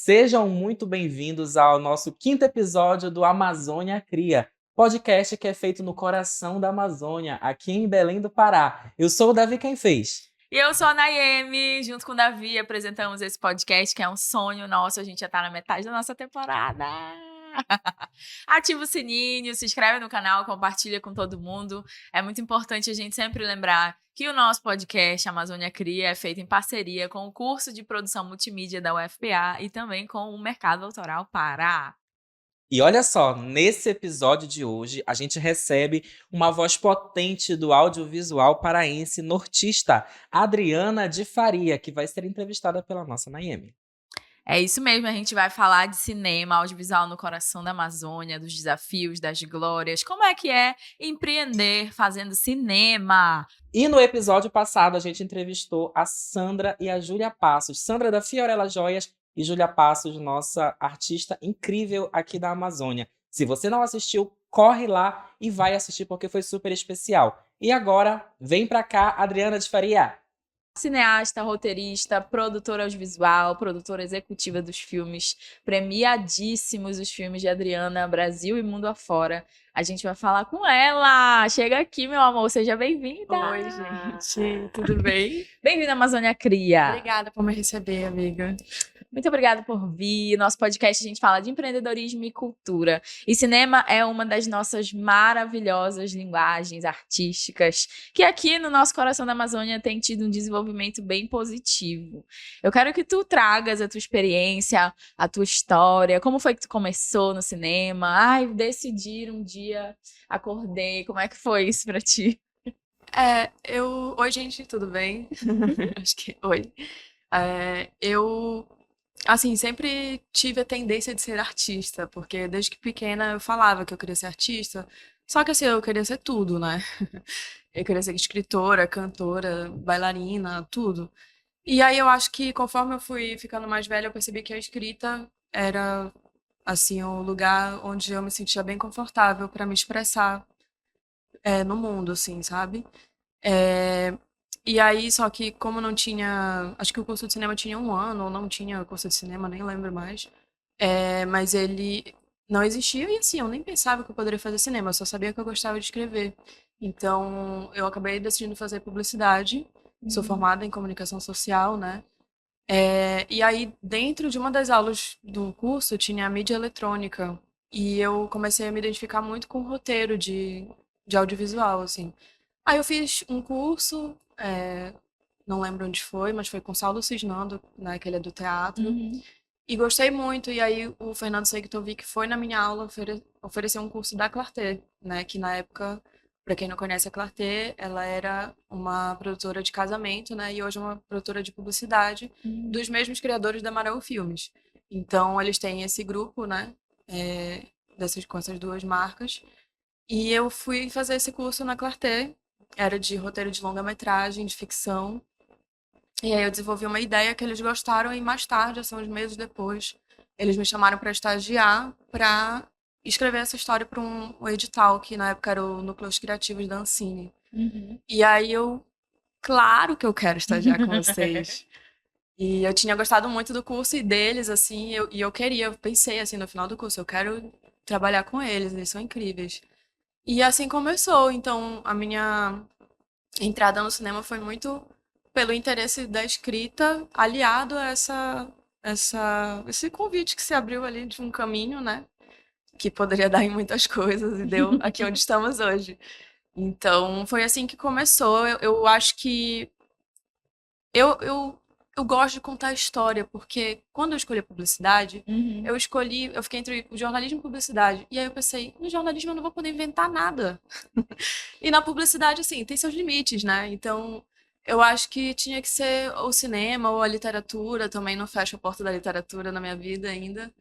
Sejam muito bem-vindos ao nosso quinto episódio do Amazônia Cria, podcast que é feito no coração da Amazônia, aqui em Belém do Pará. Eu sou o Davi Quem Fez. E eu sou a Nayemi, junto com o Davi, apresentamos esse podcast que é um sonho nosso, a gente já tá na metade da nossa temporada. Ativa o sininho, se inscreve no canal, compartilha com todo mundo. É muito importante a gente sempre lembrar que o nosso podcast Amazônia Cria é feito em parceria com o curso de produção multimídia da UFPA e também com o Mercado Autoral Pará. E olha só, nesse episódio de hoje, a gente recebe uma voz potente do audiovisual paraense nortista, Adriana de Faria, que vai ser entrevistada pela nossa Nayemi. É isso mesmo, a gente vai falar de cinema, audiovisual no coração da Amazônia, dos desafios, das glórias, como é empreender fazendo cinema. E no episódio passado, a gente entrevistou a Sandra e a Júlia Passos. Sandra da Fiorella Joias e Júlia Passos, nossa artista incrível aqui da Amazônia. Se você não assistiu, corre lá e vai assistir porque foi super especial. E agora, vem pra cá, Adriana de Faria. Cineasta, roteirista, produtora audiovisual, produtora executiva dos filmes, premiadíssimos os filmes de Adriana, Brasil e mundo afora. A gente vai falar com ela. Chega aqui, meu amor, seja bem-vinda. Oi, gente, tudo bem? Bem-vinda à Amazônia Cria. Obrigada por me receber, amiga. Muito obrigada por vir. Nosso podcast a gente fala de empreendedorismo e cultura. E cinema é uma das nossas maravilhosas linguagens artísticas, que aqui no nosso coração da Amazônia tem tido um desenvolvimento bem positivo. Eu quero que tu tragas a tua experiência, a tua história, como foi que tu começou no cinema? Ai, decidir um dia, acordei. Como é que foi isso pra ti? Oi, gente, tudo bem? Acho que oi. Eu, assim, sempre tive a tendência de ser artista, porque desde que pequena eu falava que eu queria ser artista, só que assim, eu queria ser tudo, né? Eu queria ser escritora, cantora, bailarina, tudo. E aí eu acho que conforme eu fui ficando mais velha, eu percebi que a escrita era, assim, o lugar onde eu me sentia bem confortável para me expressar no mundo, assim, sabe? É, e aí, só que como não tinha. Acho que o curso de cinema tinha 1 ano, ou não tinha curso de cinema, nem lembro mais. Mas ele não existia, e assim, eu nem pensava que eu poderia fazer cinema, eu só sabia que eu gostava de escrever. Então, eu acabei decidindo fazer publicidade. Sou formada em comunicação social, né? E aí, dentro de uma das aulas do curso, tinha a mídia eletrônica. E eu comecei a me identificar muito com o roteiro de audiovisual, assim. Aí eu fiz um curso, não lembro onde foi, mas foi com Saulo Cisnando, né, que ele é do teatro. E gostei muito. E aí o Fernando Seigtovic foi na minha aula oferecer um curso da Clarté, né, que na época, para quem não conhece a Clarté, ela era uma produtora de casamento, né, e hoje é uma produtora de publicidade dos mesmos criadores da Marau Filmes. Então eles têm esse grupo, né, com essas duas marcas. E eu fui fazer esse curso na Clarté, era de roteiro de longa-metragem, de ficção. E aí eu desenvolvi uma ideia que eles gostaram e mais tarde, assim, uns meses depois, eles me chamaram para estagiar para escrever essa história para um edital, que na época era o Núcleos Criativos da Ancine. E aí claro que eu quero estagiar com vocês. E eu tinha gostado muito do curso e deles, assim, eu pensei, assim, no final do curso, eu quero trabalhar com eles são incríveis. E assim começou. Então, a minha entrada no cinema foi muito pelo interesse da escrita, aliado a esse convite que se abriu ali de um caminho, né? Que poderia dar em muitas coisas e deu aqui onde estamos hoje. Então, foi assim que começou. Eu acho que eu gosto de contar história, porque quando eu escolhi a publicidade, eu fiquei entre o jornalismo e publicidade. E aí eu pensei, no jornalismo eu não vou poder inventar nada. E na publicidade, assim, tem seus limites, né? Então, eu acho que tinha que ser o cinema ou a literatura, também não fecho a porta da literatura na minha vida ainda.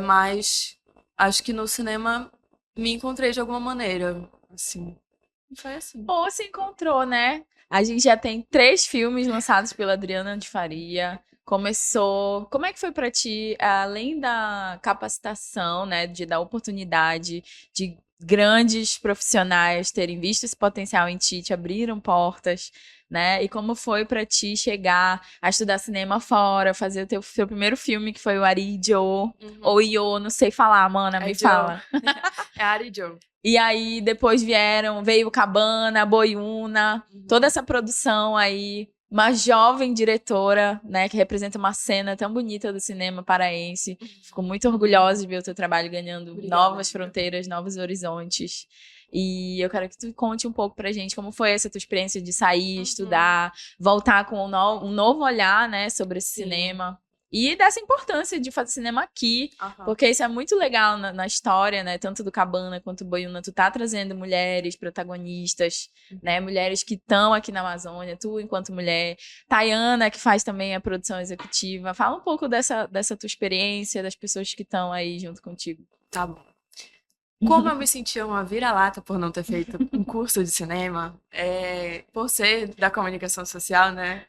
Mas acho que no cinema me encontrei de alguma maneira, assim. E foi assim. Ou se encontrou, né? A gente já tem 3 filmes lançados pela Adriana de Faria. começou. Como é que foi para ti, além da capacitação, né, de dar oportunidade de grandes profissionais terem visto esse potencial em ti, te abriram portas, né? E como foi para ti chegar a estudar cinema fora, fazer o teu primeiro filme, que foi o Arijo, ou Io, não sei falar, mana, me fala. É Arijo. E aí depois veio Cabana, Boiúna, toda essa produção aí, uma jovem diretora, né, que representa uma cena tão bonita do cinema paraense. Fico muito orgulhosa de ver o teu trabalho ganhando novas fronteiras, novos horizontes. E eu quero que tu conte um pouco pra gente como foi essa tua experiência de sair, estudar, voltar com um novo olhar, né, sobre esse cinema. E dessa importância de fazer cinema aqui, porque isso é muito legal na história, né? Tanto do Cabana quanto do Boiúna, tu tá trazendo mulheres protagonistas, né? Mulheres que estão aqui na Amazônia, tu enquanto mulher. Tayana, que faz também a produção executiva. Fala um pouco dessa tua experiência, das pessoas que estão aí junto contigo. Tá bom. Como eu me sentia uma vira-lata por não ter feito um curso de cinema, por ser da comunicação social, né?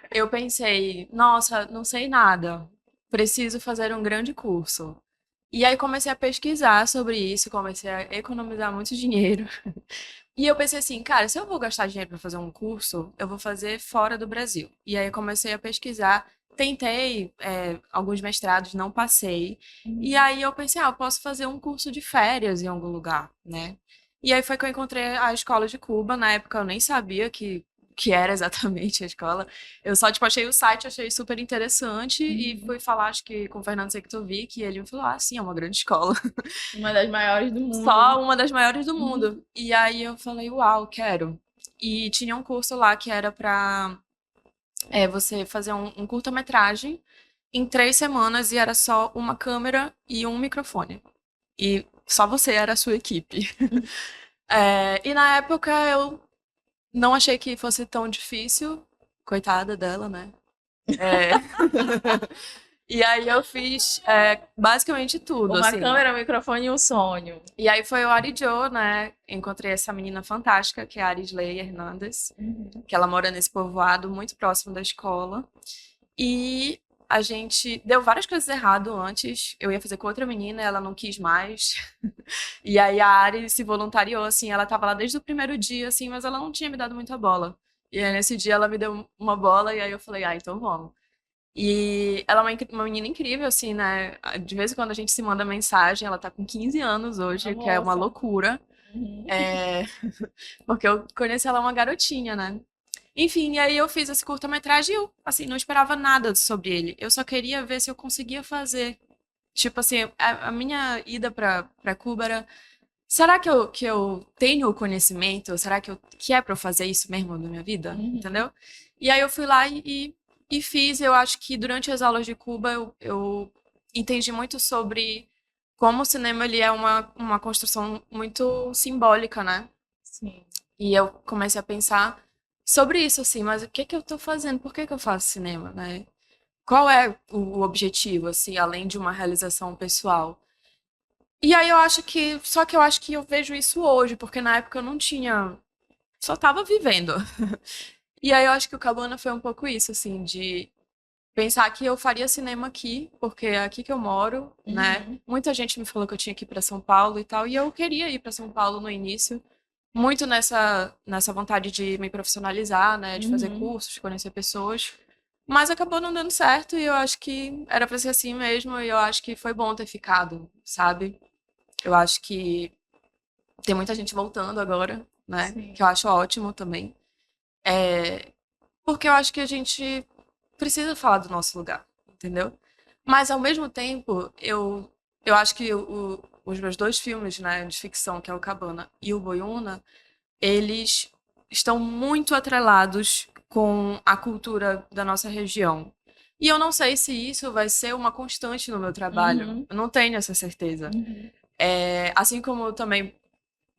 Eu pensei, nossa, não sei nada, preciso fazer um grande curso. E aí comecei a pesquisar sobre isso, comecei a economizar muito dinheiro. E eu pensei assim, cara, se eu vou gastar dinheiro para fazer um curso, eu vou fazer fora do Brasil. E aí eu comecei a pesquisar. Tentei alguns mestrados, não passei. E aí eu pensei, eu posso fazer um curso de férias em algum lugar, né? E aí foi que eu encontrei a Escola de Cuba. Na época eu nem sabia que era exatamente a escola. Eu só, achei o site, achei super interessante e fui falar, acho que com o Fernando Sektovic, e ele me falou, sim, é uma grande escola. Uma das maiores do mundo. Só uma das maiores do mundo. E aí eu falei, uau, quero. E tinha um curso lá que era pra você fazer um curta-metragem em 3 semanas e era só uma câmera e um microfone. E só você era a sua equipe. E na época eu não achei que fosse tão difícil. Coitada dela, né? E aí eu fiz basicamente tudo. Uma assim. câmera, um microfone e um sonho. E aí foi o Arijo, né? Encontrei essa menina fantástica, que é a Arisley Hernandes, que ela mora nesse povoado muito próximo da escola. E a gente deu várias coisas errado antes. Eu ia fazer com outra menina, ela não quis mais. E aí a Ari se voluntariou, assim, ela tava lá desde o primeiro dia, assim, mas ela não tinha me dado muita bola. E aí nesse dia ela me deu uma bola e aí eu falei, então vamos. E ela é uma menina incrível, assim, né? De vez em quando a gente se manda mensagem, ela tá com 15 anos hoje, que é uma loucura. Porque eu conheci ela uma garotinha, né? Enfim, e aí eu fiz esse curta-metragem e eu, assim, não esperava nada sobre ele. Eu só queria ver se eu conseguia fazer. Tipo assim, a minha ida pra Cuba era... Será que eu tenho o conhecimento? Será que é pra eu fazer isso mesmo na minha vida? Entendeu? E aí eu fui lá e fiz. Eu acho que durante as aulas de Cuba eu entendi muito sobre como o cinema ele é uma construção muito simbólica, né? Sim. E eu comecei a pensar sobre isso, assim, mas o que eu tô fazendo? Por que eu faço cinema, né? Qual é o objetivo, assim, além de uma realização pessoal? E aí eu acho que eu vejo isso hoje, porque na época eu não tinha, só tava vivendo. E aí eu acho que o Cabana foi um pouco isso, assim, de pensar que eu faria cinema aqui, porque é aqui que eu moro, né? Muita gente me falou que eu tinha que ir para São Paulo e tal, e eu queria ir para São Paulo no início, muito nessa vontade de me profissionalizar, né? De fazer cursos, de conhecer pessoas. Mas acabou não dando certo e eu acho que era para ser assim mesmo, e eu acho que foi bom ter ficado, sabe? Eu acho que tem muita gente voltando agora, né? Sim. Que eu acho ótimo também. Porque eu acho que a gente precisa falar do nosso lugar, entendeu? Mas, ao mesmo tempo, eu acho que os meus 2 filmes, né, de ficção, que é o Cabana e o Boiúna, eles estão muito atrelados com a cultura da nossa região. E eu não sei se isso vai ser uma constante no meu trabalho. Eu não tenho essa certeza. Assim como também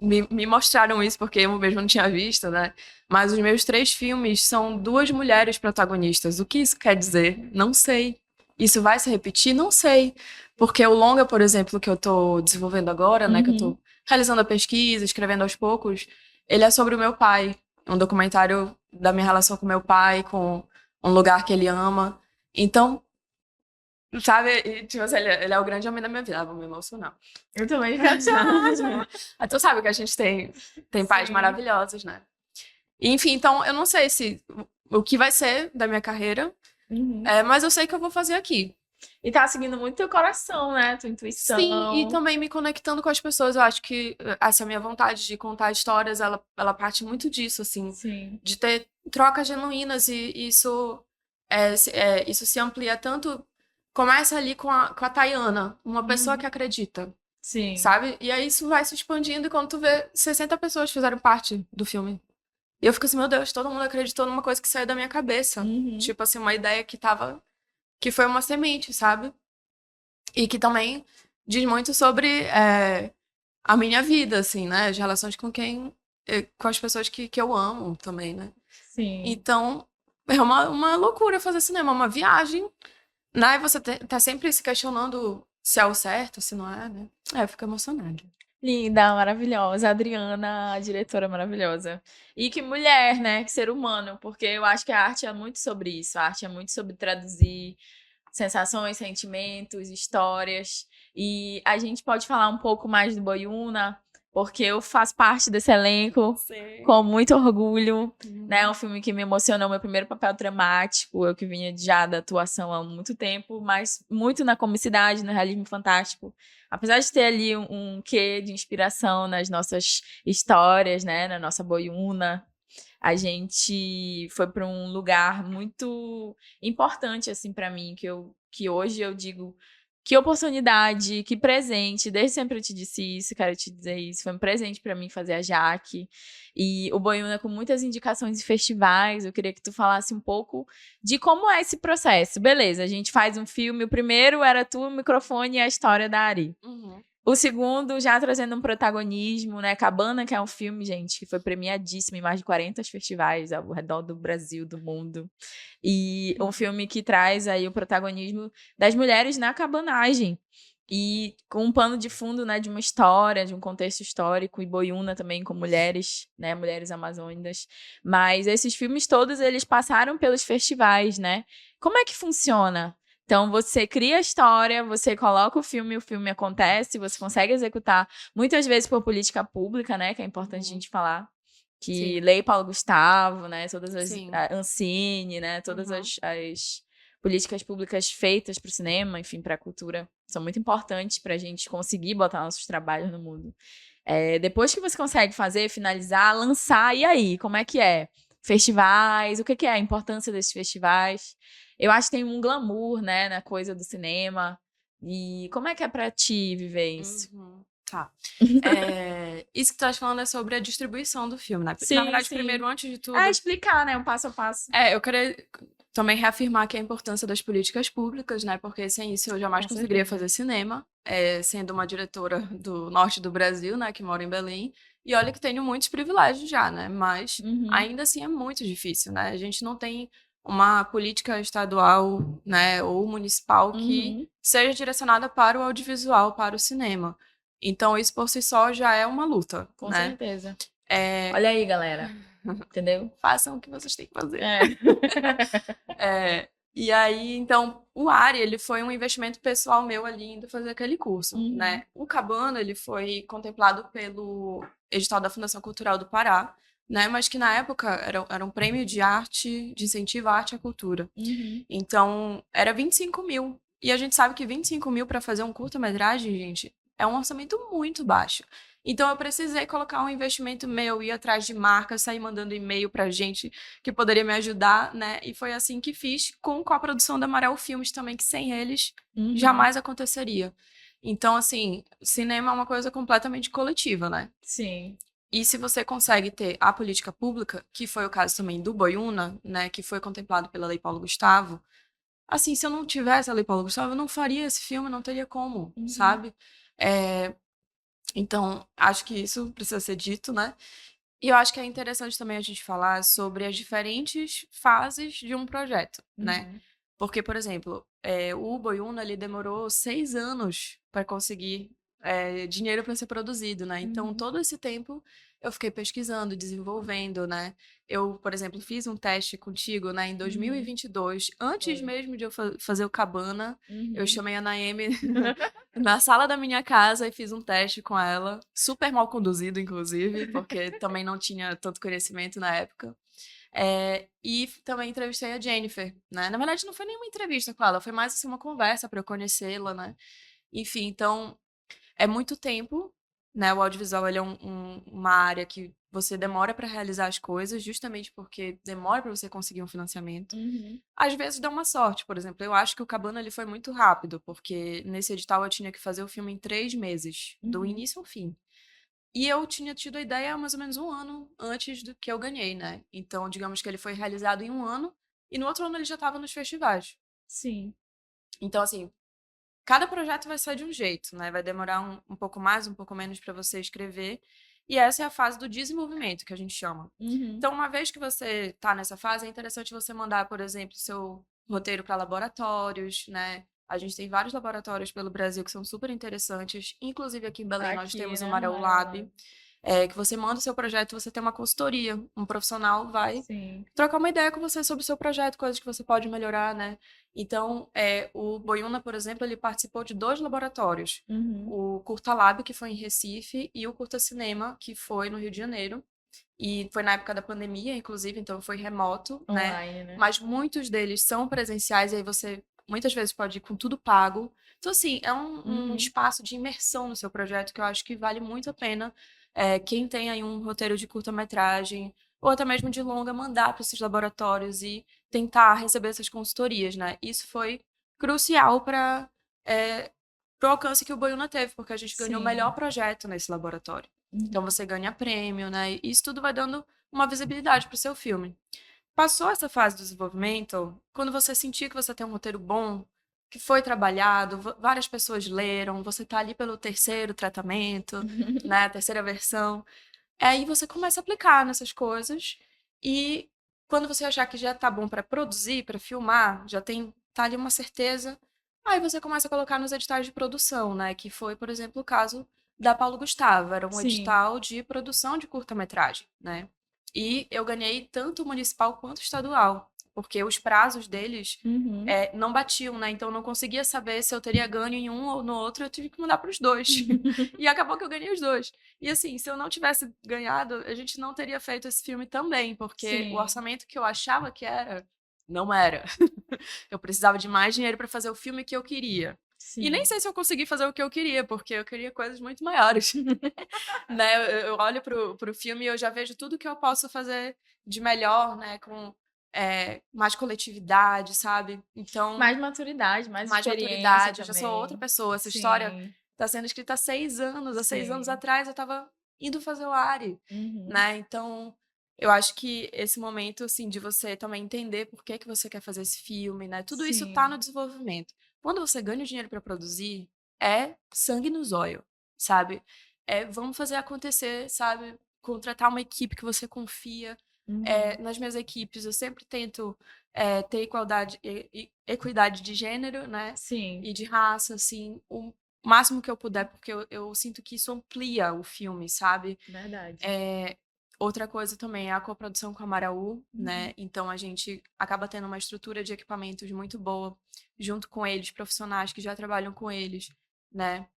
me mostraram isso, porque eu mesmo não tinha visto, né? Mas os meus 3 filmes são 2 mulheres protagonistas. O que isso quer dizer? Não sei. Isso vai se repetir? Não sei. Porque o longa, por exemplo, que eu tô desenvolvendo agora, né? Que eu tô realizando a pesquisa, escrevendo aos poucos, ele é sobre o meu pai. Um documentário da minha relação com meu pai, com um lugar que ele ama. Então, sabe, e, tipo assim, ele é o grande homem da minha vida. Ah, vou me emocionar. Eu também quero te amar. Tu sabe que a gente tem pais Sim. maravilhosos, né? E, enfim, então eu não sei se o que vai ser da minha carreira, Uhum. mas eu sei que eu vou fazer aqui. E tá seguindo muito teu coração, né? Tua intuição. Sim, e também me conectando com as pessoas. Eu acho que essa minha vontade de contar histórias, ela parte muito disso, assim, Sim. de ter trocas genuínas e isso se amplia tanto. Começa ali com a Tayana, uma pessoa que acredita, Sim. sabe? E aí isso vai se expandindo e quando tu vê, 60 pessoas fizeram parte do filme. E eu fico assim, meu Deus, todo mundo acreditou numa coisa que saiu da minha cabeça. Uhum. Tipo assim, uma ideia que foi uma semente, sabe? E que também diz muito sobre a minha vida, assim, né? As relações com as pessoas que eu amo também, né? Sim. Então, é uma loucura fazer cinema, uma viagem, né? E você tá sempre se questionando se é o certo, se não é, né? Eu fico emocionada. Linda, maravilhosa. Adriana, a diretora maravilhosa. E que mulher, né? Que ser humano, porque eu acho que a arte é muito sobre isso. A arte é muito sobre traduzir sensações, sentimentos, histórias. E a gente pode falar um pouco mais do Boyuna, porque eu faço parte desse elenco Sim. com muito orgulho, né? É um filme que me emocionou, meu primeiro papel dramático, eu que vinha já da atuação há muito tempo, mas muito na comicidade, no realismo fantástico. Apesar de ter ali um quê de inspiração nas nossas histórias, né? Na nossa Boyuna, a gente foi para um lugar muito importante assim para mim, que hoje eu digo que oportunidade, que presente. Desde sempre eu te disse isso, quero te dizer isso. Foi um presente para mim fazer a Jaque. E o Boiúna com muitas indicações de festivais. Eu queria que tu falasse um pouco de como é esse processo. Beleza, a gente faz um filme. O primeiro era tu, o microfone e a história da Ari. Uhum. O segundo, já trazendo um protagonismo, né? Cabana, que é um filme, gente, que foi premiadíssimo em mais de 40 festivais ao redor do Brasil, do mundo. E um filme que traz aí o protagonismo das mulheres na cabanagem. E com um pano de fundo, né, de uma história, de um contexto histórico, e Boiúna também com mulheres, né, mulheres amazônicas. Mas esses filmes todos, eles passaram pelos festivais, né? Como é que funciona? Então, você cria a história, você coloca o filme acontece, você consegue executar, muitas vezes por política pública, né? Que é importante a gente falar. Que Sim. Lei Paulo Gustavo, né? Todas as Sim. Ancine, né? Todas as políticas públicas feitas para o cinema, enfim, para a cultura, são muito importantes para a gente conseguir botar nossos trabalhos no mundo. Depois que você consegue fazer, finalizar, lançar, e aí? Como é que é? Festivais, o que é a importância desses festivais? Eu acho que tem um glamour, né, na coisa do cinema. E como é que é pra ti viver isso? Uhum. Tá. Isso que tu estás falando é sobre a distribuição do filme, né? Sim, Na verdade, sim. primeiro, antes de tudo. Explicar, né? Um passo a passo. Eu queria também reafirmar que a importância das políticas públicas, né? Porque sem isso eu jamais Com conseguiria certeza. fazer cinema, sendo uma diretora do norte do Brasil, né? Que mora em Belém. E olha que tenho muitos privilégios já, né? Mas ainda assim é muito difícil, né? A gente não tem uma política estadual, né? Ou municipal que seja direcionada para o audiovisual, para o cinema. Então isso por si só já é uma luta, Com né? certeza. Olha aí, galera. Entendeu? Façam o que vocês têm que fazer. E aí, então, o ARI, ele foi um investimento pessoal meu ali indo fazer aquele curso, né? O Cabana, ele foi contemplado pelo edital da Fundação Cultural do Pará, né? Mas que na época era um prêmio de arte, de incentivo à arte e à cultura. Então, era 25 mil. E a gente sabe que 25 mil para fazer um curta-metragem, gente, é um orçamento muito baixo. Então, eu precisei colocar um investimento meu, ir atrás de marcas, sair mandando e-mail pra gente que poderia me ajudar, né? E foi assim que fiz com a produção da Amarelo Filmes também, que sem eles jamais aconteceria. Então, assim, cinema é uma coisa completamente coletiva, né? Sim. E se você consegue ter a política pública, que foi o caso também do Boiúna, né? Que foi contemplado pela Lei Paulo Gustavo. Assim, se eu não tivesse a Lei Paulo Gustavo, eu não faria esse filme, não teria como, sabe? Então, acho que isso precisa ser dito, né? E eu acho que é interessante também a gente falar sobre as diferentes fases de um projeto, né? Porque, por exemplo, o Boiúna, ele demorou 6 anos para conseguir dinheiro para ser produzido, né? Então, Uhum. todo esse tempo eu fiquei pesquisando, desenvolvendo, né? Eu, por exemplo, fiz um teste contigo, né, em Uhum. 2022, antes Foi. mesmo de eu fazer o Cabana, eu Uhum. chamei a Naemi na sala da minha casa e fiz um teste com ela, super mal conduzido, inclusive, porque também não tinha tanto conhecimento na época. E também entrevistei a Jennifer, né? Na verdade, não foi nenhuma entrevista com ela, foi mais assim uma conversa para eu conhecê-la, né? Enfim, então é muito tempo, né? O audiovisual ele é uma área que você demora para realizar as coisas, justamente porque demora para você conseguir um financiamento. Uhum. Às vezes dá uma sorte, por exemplo, eu acho que o Cabana ele foi muito rápido, porque nesse edital eu tinha que fazer o filme em 3 meses, do Uhum. início ao fim. E eu tinha tido a ideia mais ou menos um ano antes do que eu ganhei, né? Então, digamos que ele foi realizado em um ano, e no outro ano ele já estava nos festivais. Sim. Então, assim, cada projeto vai ser de um jeito, né? Vai demorar um pouco mais, um pouco menos para você escrever. E essa é a fase do desenvolvimento, que a gente chama. Uhum. Então, uma vez que você está nessa fase, é interessante você mandar, por exemplo, seu roteiro para laboratórios, né? A gente tem vários laboratórios pelo Brasil que são super interessantes. Inclusive, aqui em Belém, nós Aqui, temos o né? Marau Lab, Maravilha. que você manda o seu projeto, você tem uma consultoria. Um profissional vai Sim. trocar uma ideia com você sobre o seu projeto, coisas que você pode melhorar, né? Então, o Boiuna, por exemplo, ele participou de 2 laboratórios. Uhum. O Curta Lab, que foi em Recife, e o Curta Cinema, que foi no Rio de Janeiro. E foi na época da pandemia, inclusive, então foi remoto, né? Online, né? Mas muitos deles são presenciais, e aí você muitas vezes pode ir com tudo pago. Então, assim, é um Uhum. espaço de imersão no seu projeto que eu acho que vale muito a pena. Quem tem aí um roteiro de curta-metragem, ou até mesmo de longa, mandar para esses laboratórios e tentar receber essas consultorias, né? Isso foi crucial para o alcance que o Boiuna teve, porque a gente ganhou o melhor Sim. projeto nesse laboratório. Então Uhum. você ganha prêmio, né? E isso tudo vai dando uma visibilidade para o seu filme. Passou essa fase do desenvolvimento, quando você sentir que você tem um roteiro bom, que foi trabalhado, várias pessoas leram, você está ali pelo terceiro tratamento, né? A terceira versão. Aí você começa a aplicar nessas coisas e quando você achar que já tá bom para produzir, para filmar, já tem tá ali uma certeza, aí você começa a colocar nos editais de produção, né? Que foi, por exemplo, o caso da Paulo Gustavo, era um Sim. edital de produção de curta-metragem, né? E eu ganhei tanto municipal quanto estadual, porque os prazos deles Uhum. não batiam, né? Então eu não conseguia saber se eu teria ganho em um ou no outro, eu tive que mandar para os dois. E acabou que eu ganhei os dois. E assim, se eu não tivesse ganhado, a gente não teria feito esse filme também, porque o Sim. orçamento que eu achava que era, não era. Eu precisava de mais dinheiro para fazer o filme que eu queria. E nem Sim. sei se eu consegui fazer o que eu queria, porque eu queria coisas muito maiores. Né? Eu olho pro filme e eu já vejo tudo que eu posso fazer de melhor, né? Com mais coletividade, sabe? Então, Mais maturidade, mais mais experiência maturidade, eu já sou outra também. pessoa. Essa história Sim. está sendo escrita há 6 anos. Há 6 anos Sim. atrás eu estava indo fazer o ARE, Uhum. né? Então, eu acho que esse momento, assim, de você também entender por que que você quer fazer esse filme, né? Tudo isso tá Sim. no desenvolvimento. Quando você ganha o dinheiro para produzir, é sangue nos olhos, sabe? Vamos fazer acontecer, sabe? Contratar uma equipe que você confia. Uhum. Nas minhas equipes, eu sempre tento ter igualdade, equidade de gênero, né? Sim. E de raça, assim, o máximo que eu puder, porque eu sinto que isso amplia o filme, sabe? Verdade. Outra coisa também é a coprodução com a Maraú, né? Uhum. Então a gente acaba tendo uma estrutura de equipamentos muito boa, junto com eles, profissionais que já trabalham com eles, né?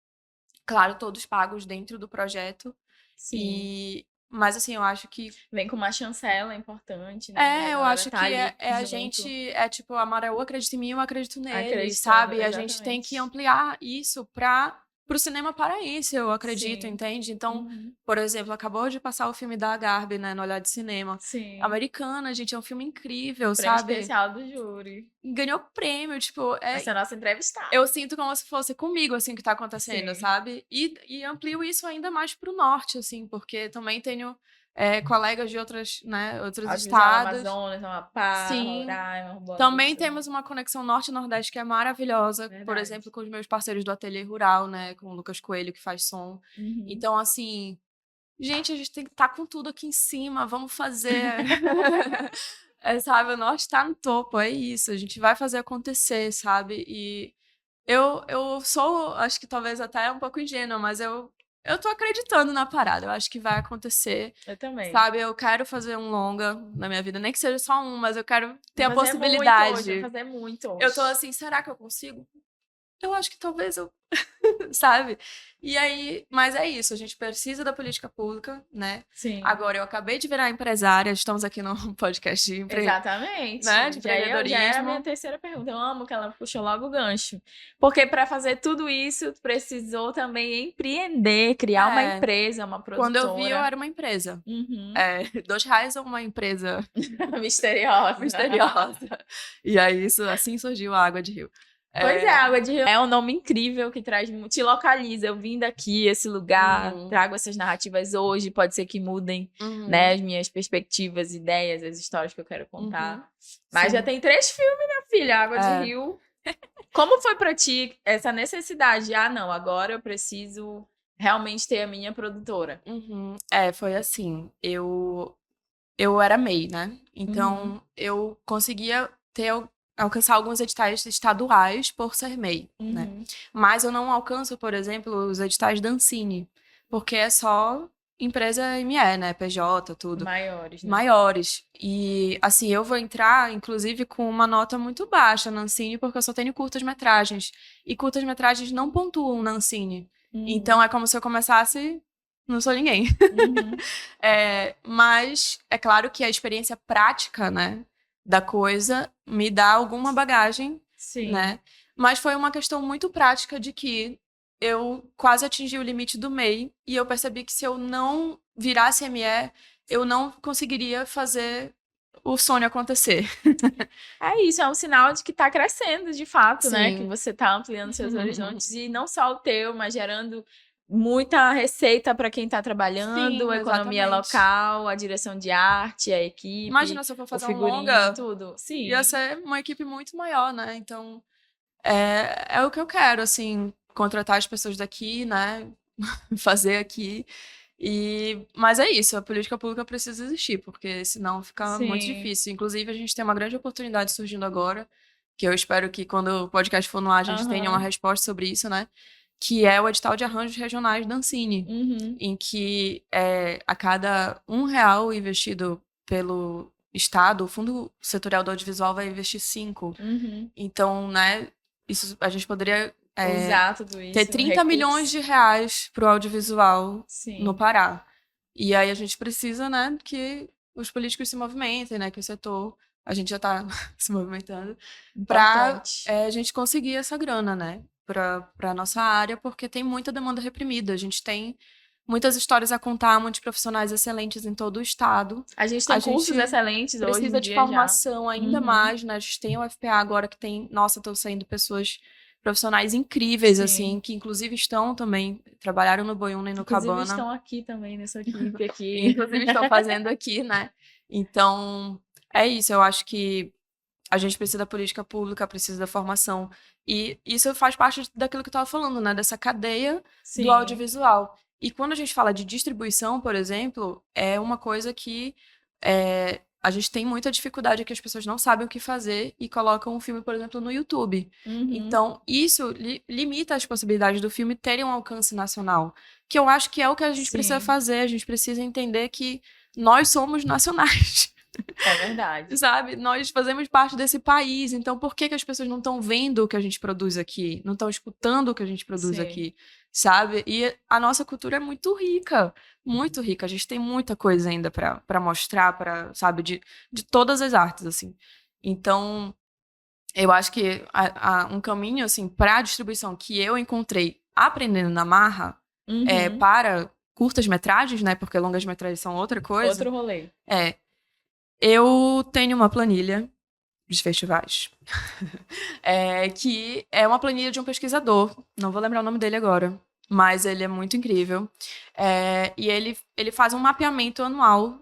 Claro, todos pagos dentro do projeto. Sim. Mas assim, eu acho que Vem com uma chancela importante, né? A eu galera acho tá que ali a junto. gente, tipo, a Maraú acredita em mim, eu acredito neles, Acreditando, sabe? E a gente tem que exatamente. ampliar isso para o cinema paraense, eu acredito, Sim. entende? Então, Uhum. por exemplo, acabou de passar o filme da Garbi, né, no Olhar de Cinema. Sim. Americana, gente, é um filme incrível, Prêmio sabe? especial do júri. Ganhou prêmio, tipo, Vai ser a nossa entrevistada. eu sinto como se fosse comigo, assim, que tá acontecendo, Sim. sabe? E amplio isso ainda mais pro norte, assim, porque também tenho colegas de outros Audiovisual estados. Amazonas, Amapá, Sim, Roraima, Boa também Vista. temos uma conexão norte-nordeste que é maravilhosa, por Verdade. exemplo, com os meus parceiros do Ateliê Rural, né, com o Lucas Coelho, que faz som. Uhum. Então, assim, gente, a gente tem que estar com tudo aqui em cima, vamos fazer. Sabe, o norte tá no topo, é isso, a gente vai fazer acontecer, sabe? eu sou, acho que talvez até um pouco ingênua, mas eu tô acreditando na parada. Eu acho que vai acontecer, Eu também. sabe? Eu quero fazer um longa na minha vida, nem que seja só um, mas eu quero ter a Vou fazer possibilidade. muito hoje, vou fazer muito hoje. Eu tô assim, será que eu consigo? Eu acho que talvez eu, sabe? E aí, mas é isso, a gente precisa da política pública, né? Sim. Agora, eu acabei de virar empresária, estamos aqui no podcast de Exatamente. né? De Já era a empreendedorismo. minha terceira pergunta. Eu amo que ela puxou logo o gancho. Porque para fazer tudo isso, precisou também empreender, criar uma empresa, uma Quando produtora. eu vi, eu era uma empresa. Uhum. R$2 é uma empresa Misteriosa. misteriosa. E aí, assim surgiu a Água de Rio. Pois é, Água de Rio é um nome incrível que traz, te localiza. Eu vim daqui, esse lugar, trago essas narrativas hoje, pode ser que mudem, né, as minhas perspectivas, ideias, as histórias que eu quero contar. Mas Sim. já tem 3 filmes, minha filha, Água de Rio. Como foi pra ti essa necessidade? Ah, não, agora eu preciso realmente ter a minha produtora. Foi assim, eu era MEI, né? Então, eu conseguia alcançar alguns editais estaduais por ser MEI, né? Mas eu não alcanço, por exemplo, os editais da Ancine, porque é só empresa ME, né? PJ, tudo. Maiores, né? Maiores. E, assim, eu vou entrar, inclusive, com uma nota muito baixa na Ancine, porque eu só tenho curtas-metragens. E curtas-metragens não pontuam na Ancine. Então, é como se eu começasse... Não sou ninguém. Mas é claro que a experiência prática, né, da coisa me dá alguma bagagem, né? Mas foi uma questão muito prática de que eu quase atingi o limite do MEI e eu percebi que se eu não virasse ME, eu não conseguiria fazer o sonho acontecer. É isso, é um sinal de que tá crescendo, de fato, né? Sim. Que você tá ampliando seus horizontes e não só o teu, mas gerando muita receita para quem tá trabalhando, a economia exatamente. local, a direção de arte, a equipe. Imagina se eu for fazer o figurino, longa, tudo. Sim. ia ser uma equipe muito maior, né? Então, é o que eu quero, assim, contratar as pessoas daqui, né? Fazer aqui. Mas é isso, a política pública precisa existir, porque senão fica muito difícil. Inclusive, a gente tem uma grande oportunidade surgindo agora, que eu espero que quando o podcast for no ar, a gente tenha uma resposta sobre isso, né? Que é o edital de arranjos regionais da Ancine, em que a cada R$1 investido pelo Estado, o Fundo Setorial do Audiovisual vai investir 5. Então, né, isso a gente poderia usar tudo isso, ter 30 milhões de reais pro audiovisual no Pará. E aí a gente precisa, né, que os políticos se movimentem, né, que o setor, a gente já tá se movimentando, pra a gente conseguir essa grana, né, pra nossa área, porque tem muita demanda reprimida. A gente tem muitas histórias a contar, muitos profissionais excelentes em todo o estado. A gente tem cursos excelentes hoje em dia. Precisa de formação ainda mais, né? A gente tem o FPA agora que tem... Nossa, estão saindo pessoas profissionais incríveis, assim, que inclusive estão também, trabalharam no Boiúna e no Cabana. Inclusive estão aqui também, nessa equipe aqui. Inclusive estão fazendo aqui, né? Então, é isso. Eu acho que a gente precisa da política pública, precisa da formação. E isso faz parte daquilo que eu estava falando, né? Dessa cadeia do audiovisual. E quando a gente fala de distribuição, por exemplo, é uma coisa que a gente tem muita dificuldade, que as pessoas não sabem o que fazer e colocam um filme, por exemplo, no YouTube. Então, isso limita as possibilidades do filme terem um alcance nacional. Que eu acho que é o que a gente precisa fazer. A gente precisa entender que nós somos nacionais. É verdade. Sabe? Nós fazemos parte desse país. Então, por que as pessoas não estão vendo o que a gente produz aqui? Não estão escutando o que a gente produz aqui? Sabe? E a nossa cultura é muito rica. Muito rica. A gente tem muita coisa ainda para mostrar, sabe? De todas as artes, assim. Então, eu acho que um caminho, assim, para a distribuição que eu encontrei aprendendo na marra para curtas-metragens, né? Porque longas-metragens são outra coisa. Outro rolê. Eu tenho uma planilha de festivais, que é uma planilha de um pesquisador, não vou lembrar o nome dele agora, mas ele é muito incrível, e ele faz um mapeamento anual.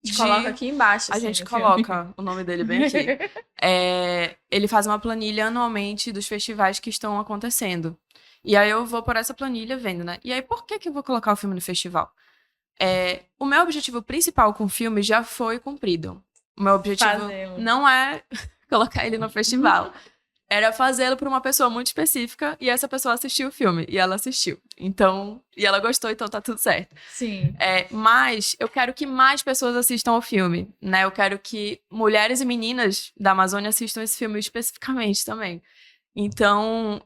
A gente coloca aqui embaixo. A gente coloca o nome dele bem aqui. Ele faz uma planilha anualmente dos festivais que estão acontecendo. E aí eu vou por essa planilha vendo, né? E aí por que eu vou colocar o filme no festival? O meu objetivo principal com o filme já foi cumprido. O meu objetivo não é colocar ele no festival. era fazê-lo para uma pessoa muito específica e essa pessoa assistiu o filme e ela assistiu. Então, e ela gostou, então tá tudo certo. Sim. Mas eu quero que mais pessoas assistam ao filme, né? Eu quero que mulheres e meninas da Amazônia assistam esse filme especificamente também. Então,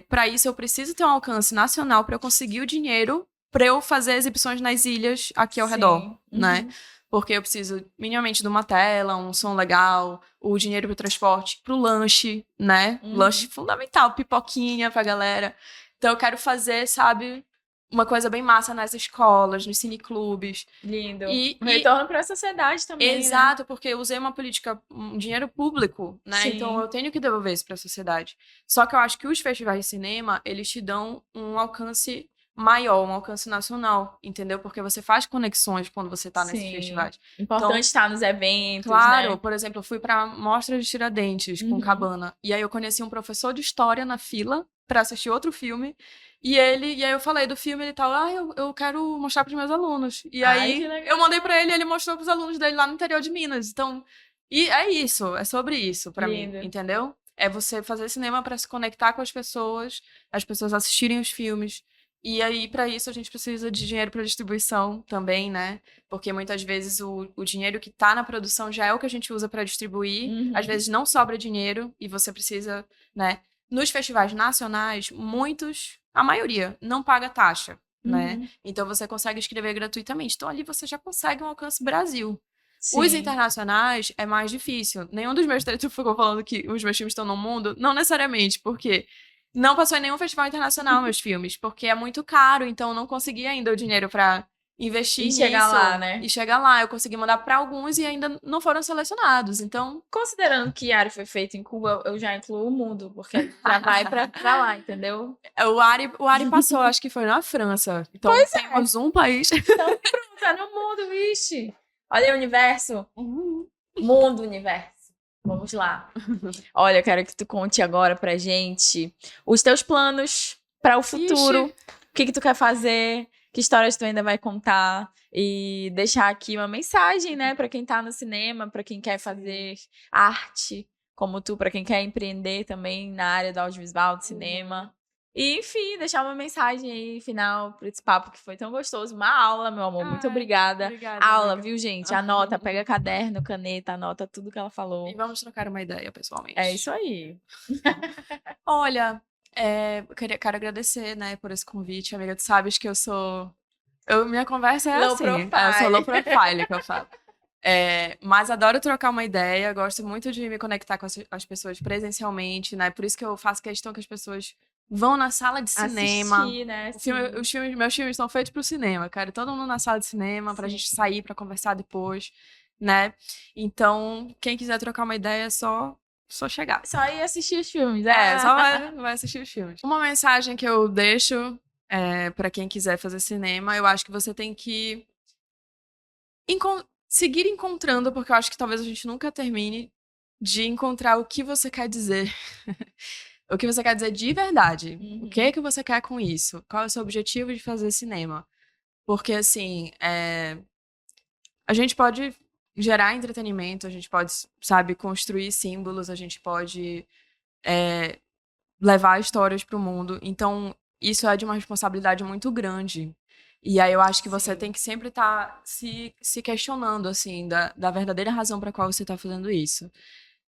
para isso eu preciso ter um alcance nacional para eu conseguir o dinheiro para eu fazer exibições nas ilhas aqui ao redor, né? Porque eu preciso minimamente de uma tela, um som legal, o dinheiro pro transporte, pro lanche, né? Lanche fundamental, pipoquinha pra galera. Então eu quero fazer, sabe, uma coisa bem massa nas escolas, nos cineclubes. Lindo. Um retorno para a sociedade também, Exato, né? porque eu usei uma política, um dinheiro público, né? Sim. Então eu tenho que devolver isso para a sociedade. Só que eu acho que os festivais de cinema, eles te dão um alcance maior, um alcance nacional, entendeu? Porque você faz conexões quando você tá nesses festivais. Importante Então, estar nos eventos, claro, né? por exemplo, eu fui pra Mostra de Tiradentes com Cabana. E aí eu conheci um professor de história na fila pra assistir outro filme. E aí eu falei do filme e ele tal, eu quero mostrar pros meus alunos. E aí que legal. eu mandei pra ele e ele mostrou pros alunos dele lá no interior de Minas. Então, e é isso, é sobre isso pra mim, Lindo. entendeu? É você fazer cinema pra se conectar com as pessoas assistirem os filmes. E aí, para isso, a gente precisa de dinheiro para distribuição também, né? Porque muitas vezes o dinheiro que está na produção já é o que a gente usa para distribuir. Às vezes não sobra dinheiro e você precisa, né? Nos festivais nacionais, a maioria, não paga taxa, né? Então você consegue escrever gratuitamente. Então ali você já consegue um alcance Brasil. Sim. Os internacionais é mais difícil. Nenhum dos meus textos ficou falando que os meus filmes estão no mundo. Não necessariamente, porque não passou em nenhum festival internacional meus filmes, porque é muito caro, então eu não consegui ainda o dinheiro pra investir nisso. E chegar lá, né? E chegar lá. Eu consegui mandar pra alguns e ainda não foram selecionados, então... Considerando que Ari foi feito em Cuba, eu já incluo o mundo, porque já vai pra lá, entendeu? O Ari passou, acho que foi na França. Então temos um país... Então pronto, tá no mundo, vixe. Olha o universo. Mundo, universo. Vamos lá. Olha, eu quero que tu conte agora pra gente os teus planos para o futuro. O que tu quer fazer? Que histórias tu ainda vai contar? E deixar aqui uma mensagem, né? Pra quem tá no cinema, pra quem quer fazer arte, como tu, pra quem quer empreender também na área do audiovisual, do cinema. E, enfim, deixar uma mensagem aí final para esse papo que foi tão gostoso. Uma aula, meu amor. Muito obrigada. Aula, amiga. viu, gente? Anota, pega caderno, caneta, anota tudo que ela falou. E vamos trocar uma ideia, pessoalmente. É isso aí. Olha, quero agradecer, né, por esse convite, amiga. Tu sabes que minha conversa é Low assim. profile. Eu sou low profile, que eu falo. Mas adoro trocar uma ideia, gosto muito de me conectar com as pessoas presencialmente, né? Por isso que eu faço questão que as pessoas vão na sala de cinema. Assistir, né? Meus filmes são feitos pro cinema, cara. Todo mundo na sala de cinema, pra gente sair, pra conversar depois, né? Então, quem quiser trocar uma ideia, é só chegar. Só ir assistir os filmes. Só vai assistir os filmes. Uma mensagem que eu deixo pra quem quiser fazer cinema, eu acho que você tem que seguir encontrando, porque eu acho que talvez a gente nunca termine de encontrar o que você quer dizer. O que você quer dizer de verdade. O que é que você quer com isso? Qual é o seu objetivo de fazer cinema? Porque, assim, a gente pode gerar entretenimento, a gente pode, sabe, construir símbolos, a gente pode levar histórias para o mundo. Então, isso é de uma responsabilidade muito grande. E aí eu acho que você tem que sempre estar se questionando, assim, da verdadeira razão para qual você está fazendo isso.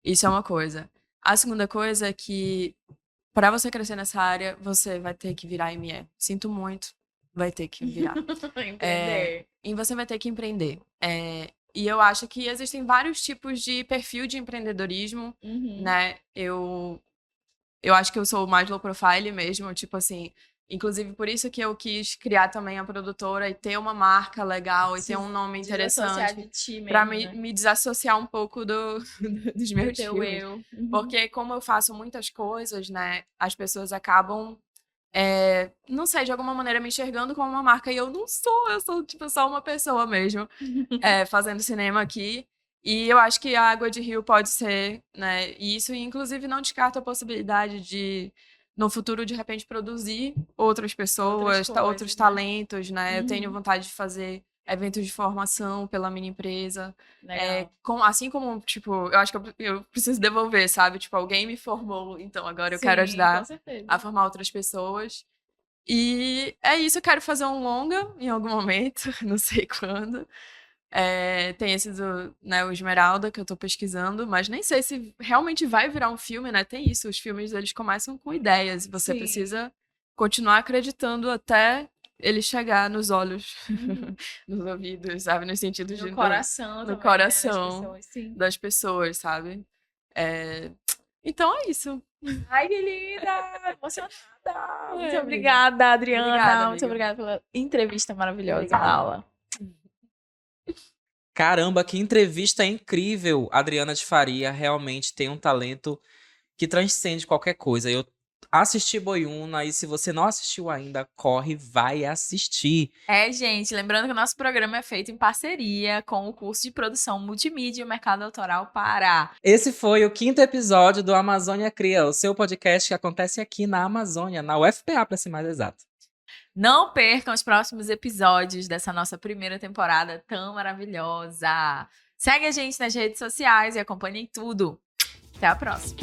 Isso é uma coisa. A segunda coisa é que, para você crescer nessa área, você vai ter que virar ME. Sinto muito, vai ter que virar. Empreender. E você vai ter que empreender. E eu acho que existem vários tipos de perfil de empreendedorismo, né? Eu acho que eu sou mais low profile mesmo, tipo assim... Inclusive, por isso que eu quis criar também a produtora e ter uma marca legal e ter um nome interessante. De ti mesmo, pra né? me desassociar um pouco dos meus teu filmes. eu. Porque como eu faço muitas coisas, né? As pessoas acabam, não sei, de alguma maneira me enxergando como uma marca. E eu não sou, eu sou tipo só uma pessoa mesmo, fazendo cinema aqui. E eu acho que a Água de Rio pode ser, né? E isso, inclusive, não descarta a possibilidade de, no futuro, de repente, produzir outras pessoas, outros talentos, né? Eu tenho vontade de fazer eventos de formação pela minha empresa. Legal. Assim como, tipo, eu acho que eu preciso devolver, sabe? Tipo, alguém me formou, então agora eu quero Sim, ajudar com certeza. a formar outras pessoas. E é isso, eu quero fazer um longa em algum momento, não sei quando. Tem esse do, né, o Esmeralda, que eu tô pesquisando, mas nem sei se realmente vai virar um filme, né? Tem isso, os filmes eles começam com ideias, e você Sim. precisa continuar acreditando até ele chegar nos olhos, nos ouvidos, sabe? No sentido de No coração no também, coração né, das pessoas, sim. das pessoas, sabe? Então é isso. Ai, que linda! Emocionada! Muito amiga. obrigada, Adriana. Obrigada, Muito amiga. obrigada pela entrevista maravilhosa Obrigada. na aula. Caramba, que entrevista incrível! Adriana de Faria realmente tem um talento que transcende qualquer coisa. Eu assisti Boiúna e se você não assistiu ainda, corre, vai assistir. Gente, lembrando que o nosso programa é feito em parceria com o curso de produção multimídia e o mercado autoral Pará. Esse foi o 5º episódio do Amazônia Cria, o seu podcast que acontece aqui na Amazônia, na UFPA, para ser mais exato. Não percam os próximos episódios dessa nossa primeira temporada tão maravilhosa. Segue a gente nas redes sociais e acompanhem tudo. Até a próxima.